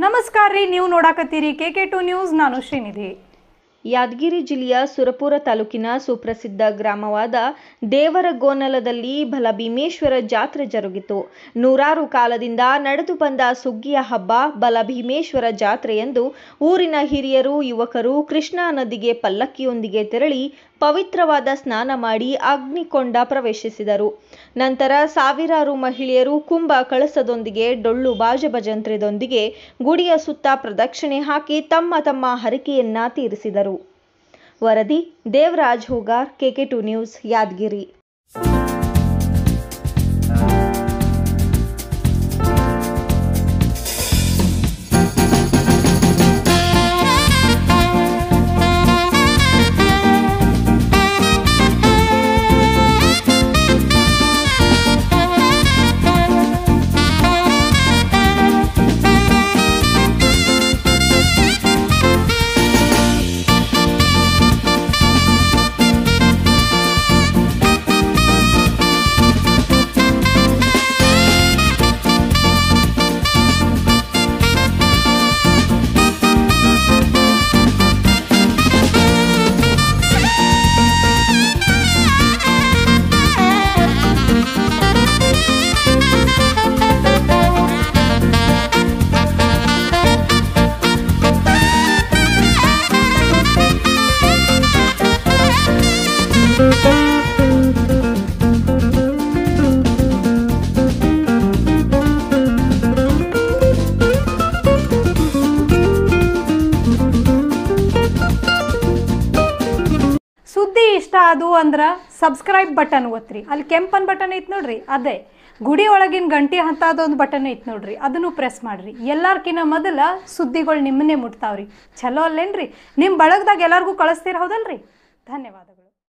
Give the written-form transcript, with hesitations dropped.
ನಮಸ್ಕಾರ ರೀ, ನೀವು ನೋಡಾಕತ್ತೀರಿ KK2 ನ್ಯೂಸ್. ನಾನು ಶ್ರೀನಿಧಿ. ಯಾದಗಿರಿ ಜಿಲ್ಲೆಯ ಸುರಪುರ ತಾಲೂಕಿನ ಸುಪ್ರಸಿದ್ಧ ಗ್ರಾಮವಾದ ದೇವರಗೋನಲದಲ್ಲಿ ಬಲಭೀಮೇಶ್ವರ ಜಾತ್ರೆ ಜರುಗಿತು. ನೂರಾರು ಕಾಲದಿಂದ ನಡೆದು ಬಂದ ಸುಗ್ಗಿಯ ಹಬ್ಬ ಬಲಭೀಮೇಶ್ವರ ಜಾತ್ರೆ ಎಂದು ಊರಿನ ಹಿರಿಯರು, ಯುವಕರು ಕೃಷ್ಣಾ ನದಿಗೆ ಪಲ್ಲಕ್ಕಿಯೊಂದಿಗೆ ತೆರಳಿ ಪವಿತ್ರವಾದ ಸ್ನಾನ ಮಾಡಿ ಅಗ್ನಿಕೊಂಡ ಪ್ರವೇಶಿಸಿದರು. ನಂತರ ಸಾವಿರಾರು ಮಹಿಳೆಯರು ಕುಂಭ ಕಳಸದೊಂದಿಗೆ ಡೊಳ್ಳು ಬಾಜಭಜಂತ್ರೆದೊಂದಿಗೆ ಗುಡಿಯ ಸುತ್ತ ಪ್ರದಕ್ಷಿಣೆ ಹಾಕಿ ತಮ್ಮ ತಮ್ಮ ಹರಕೆಯನ್ನ ತೀರಿಸಿದರು. ವರದಿ ದೇವರಾಜ್ ಹೂಗಾರ್, KK2 ನ್ಯೂಸ್, ಯಾದಗಿರಿ. ಸುದ್ದಿ ಇಷ್ಟ ಆದವು ಅಂದ್ರೆ ಸಬ್ಸ್ಕ್ರೈಬ್ ಬಟನ್ ಒತ್ತಿರಿ. ಅಲ್ಲಿ ಕೆಂಪನ್ ಬಟನ್ ಐತೆ ನೋಡ್ರಿ, ಅದೇ ಗುಡಿ ಒಳಗಿನ ಗಂಟೆ ಹಂತದೊಂದು ಬಟನ್ ಐತೆ ನೋಡ್ರಿ, ಅದನ್ನು ಪ್ರೆಸ್ ಮಾಡ್ರಿ. ಎಲ್ಲಾರ್ಕಿನ್ನ ಮೊದಲ ಸುದ್ದಿಗಳು ನಿಮ್ಮನ್ನೇ ಮುಟ್ತಾವ್ರಿ. ಚಲೋ ಅಲ್ಲೇನ್ರಿ? ನಿಮ್ಮ ಬಳಗದಾಗ ಎಲ್ಲರಿಗೂ ಕಳಿಸ್ತೀರ, ಹೌದಲ್ರಿ? ಧನ್ಯವಾದಗಳು.